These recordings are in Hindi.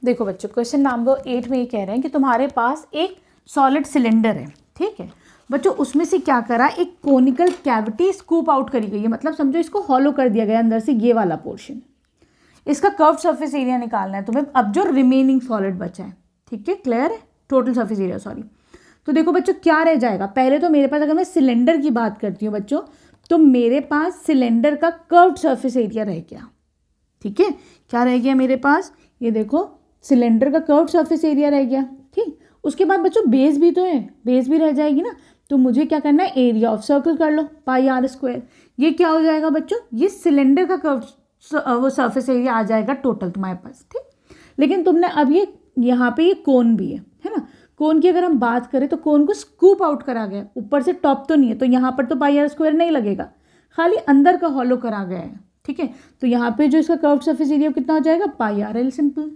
देखो बच्चों, क्वेश्चन नंबर 8 में ये कह रहे हैं कि तुम्हारे पास एक सॉलिड सिलेंडर है, ठीक है बच्चों। उसमें से क्या करा, एक कोनिकल कैविटी स्कूप आउट करी गई है, मतलब समझो इसको हॉलो कर दिया गया अंदर से, ये वाला पोर्शन। इसका कर्व सरफेस एरिया निकालना है तुम्हें, अब जो रिमेनिंग सॉलिड बचा है, ठीक है, क्लियर है, टोटल सरफेस एरिया सॉरी। तो देखो बच्चों क्या रह जाएगा, पहले तो मेरे पास अगर मैं सिलेंडर की बात करती हूँ बच्चों, तो मेरे पास सिलेंडर का कर्व्ड सरफेस एरिया रह गया, ठीक है। क्या रह गया मेरे पास, ये देखो सिलेंडर का कर्व्ड सरफेस एरिया रह गया, ठीक। उसके बाद बच्चों बेस भी तो है, बेस भी रह जाएगी ना, तो मुझे क्या करना है, एरिया ऑफ सर्कल कर लो, पाई आर स्क्वायर। ये क्या हो जाएगा बच्चों, ये सिलेंडर का कर्व वो सरफेस एरिया आ जाएगा टोटल तुम्हारे पास, ठीक। लेकिन तुमने अब ये यहाँ पे ये कोन भी है ना। कोन की अगर हम बात करें तो कोन को स्कूप आउट करा गया, ऊपर से टॉप तो नहीं है, तो यहाँ पर तो पाई आर स्क्वायर नहीं लगेगा, खाली अंदर का हॉलो करा गया है, ठीक है। तो यहाँ पे जो इसका कर्व्ड सरफेस एरिया कितना हो जाएगा, पाई आर एल सिंपल,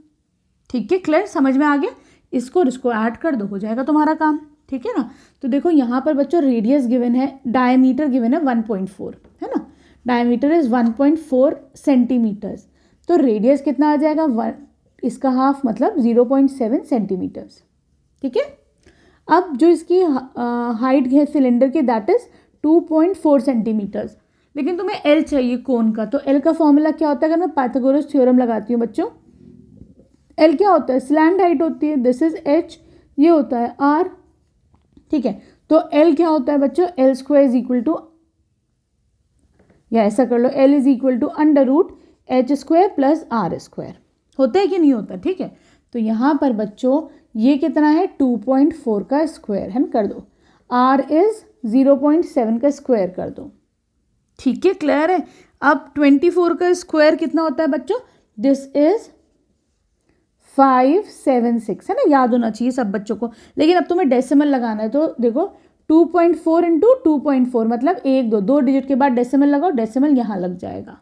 ठीक है, क्लियर, समझ में आ गया। इसको और इसको ऐड कर दो, हो जाएगा तुम्हारा काम, ठीक है ना। तो देखो यहाँ पर बच्चों रेडियस गिवन है, डायमीटर गिवन है 1.4, है ना, डायमीटर इज 1.4 सेंटीमीटर्स, तो रेडियस कितना आ जाएगा, इसका हाफ मतलब 0.7 सेंटीमीटर्स, ठीक है। अब जो इसकी हाइट है सिलेंडर की, दैट इज 2.4 सेंटीमीटर्स, लेकिन तुम्हें एल चाहिए कोन का, तो एल का फॉर्मूला क्या होता है, अगर मैं पाइथागोरस थ्योरम लगाती हूँ बच्चों, एल क्या होता है, स्लैंट हाइट होती है, दिस इज एच, ये होता है आर, ठीक है। तो एल क्या होता है बच्चों, L square is equal to, या ऐसा कर लो, L is equal to under root H square plus R square, होता है कि नहीं होता, ठीक है। तो यहाँ पर बच्चों ये कितना है, 2.4 का स्क्वायर है ना, कर दो, आर इज 0.7 का स्क्वायर कर दो, ठीक है, क्लियर है। अब 24 का स्क्वायर कितना होता है बच्चों, दिस इज 576, है ना, याद होना चाहिए सब बच्चों को। लेकिन अब तुम्हें डेसिमल लगाना है, तो देखो 2.4 इंटू 2.4 मतलब 1 2 डिजिट के बाद डेसिमल लगाओ, डेसिमल यहाँ लग जाएगा,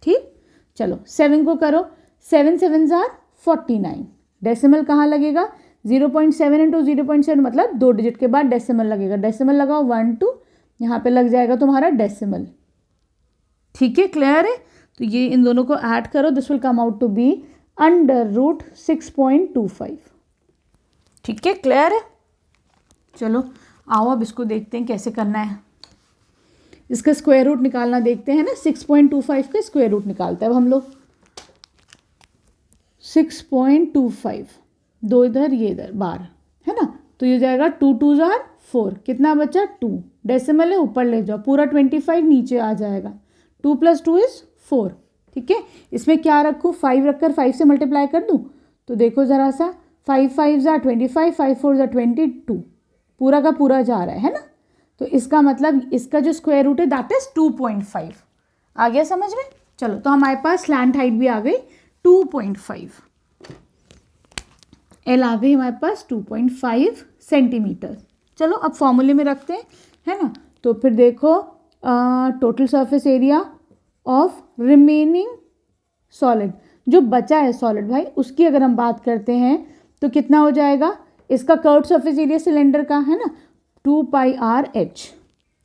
ठीक। चलो 7 को करो, 7 7 आर 49, डेसिमल कहाँ लगेगा, 0.7 इंटू 0.7 मतलब 2 डिजिट के बाद डेसिमल लगेगा, डेसिमल लगाओ 1 2, यहाँ पे लग जाएगा तुम्हारा डेसिमल, ठीक है, क्लियर है। तो ये इन दोनों को ऐड करो, this will come out to be under root 6.25, ठीक है, क्लियर है। चलो आओ अब इसको देखते हैं कैसे करना है, इसका स्क्वायर रूट निकालना देखते हैं ना, 6.25 का स्क्वायर रूट निकालते हैं अब हम लोग, 6.25, 2 इधर ये इधर बार, है ना, तो ये जाएगा 2 2 4, कितना बचा 2, डेसिमल है ऊपर ले जाओ, पूरा 25 नीचे आ जाएगा, 2 + 2 = 4, ठीक है। इसमें क्या रखूँ, 5 रखकर 5 से मल्टीप्लाई कर दूँ, तो देखो ज़रा सा, 5 5 = 25, 5 4 = 22, पूरा का पूरा जा रहा है ना। तो इसका मतलब इसका जो स्क्वायर रूट है दैट इज 2.5, आ गया समझ में। चलो तो हमारे पास स्लैंट हाइट भी आ गई 2.5, एल आ गई हमारे पास 2.5 सेंटीमीटर। चलो अब फॉर्मूले में रखते हैं, है ना। तो फिर देखो total surface area of remaining solid, जो बचा है सॉलिड भाई, उसकी अगर हम बात करते हैं तो कितना हो जाएगा, इसका कर्व्ड सरफेस एरिया सिलेंडर का है ना 2πr(h),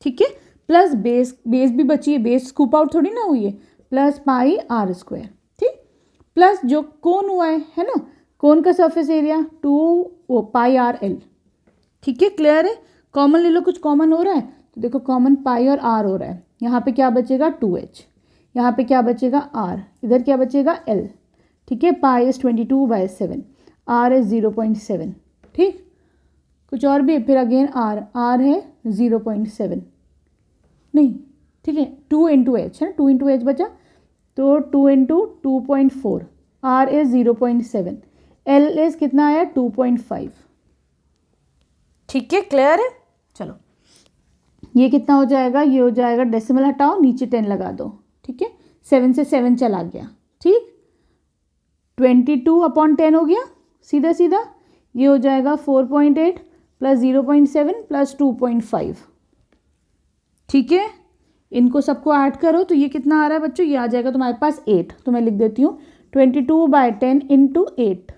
ठीक है, प्लस बेस भी बची है, बेस स्कूप आउट थोड़ी ना हुई है, प्लस πr², ठीक, प्लस जो कोन हुआ है ना, कोन का सरफेस एरिया 2πrl, ठीक है, क्लियर है। कॉमन ले लो, कुछ कॉमन हो रहा है तो देखो कॉमन पाई और आर हो रहा है, यहाँ पे क्या बचेगा 2h, यहाँ पे क्या बचेगा r, इधर क्या बचेगा l, ठीक है। पाई इज 22/7, r इज 0.7, ठीक, कुछ और भी फिर अगेन r है 0.7 नहीं, ठीक है, 2 × h है, 2 × h बचा, तो 2 × 2.4, r इज 0.7, l इज कितना आया 2.5, ठीक है, क्लियर है। चलो ये कितना हो जाएगा, ये हो जाएगा, डेसिमल हटाओ, नीचे 10 लगा दो, ठीक है, 7 से 7 चला गया, ठीक, 22/10 हो गया सीधा सीधा, ये हो जाएगा 4.8 + 0.7 + 2.5, ठीक है। इनको सबको ऐड करो तो ये कितना आ रहा है बच्चों, ये आ जाएगा तुम्हारे पास 8, तो मैं लिख देती हूँ 22/10 × 8,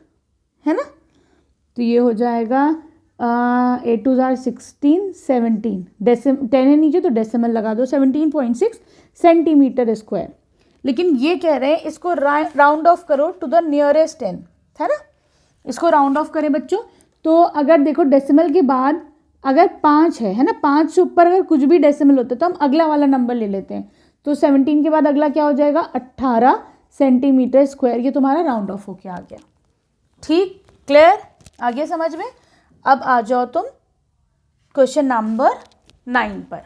है ना। तो ये हो जाएगा 8 2 = 16, 17, 10 है नीचे तो डेसिमल लगा दो, 17.6 सेंटीमीटर स्क्वायर। लेकिन ये कह रहे हैं इसको राउंड ऑफ करो टू द नियरेस्ट 10, है ना। इसको राउंड ऑफ करें बच्चों, तो अगर देखो डेसिमल के बाद अगर 5 है ना, 5 से ऊपर अगर कुछ भी डेसिमल होता है तो हम अगला वाला नंबर ले लेते हैं। तो 17 के बाद अगला क्या हो जाएगा, 18 सेंटीमीटर स्क्वायर। ये तुम्हारा राउंड ऑफ होके आ गया। ठीक, क्लियर, आ गया समझ में। अब आ जाओ तुम क्वेश्चन नंबर 9 पर।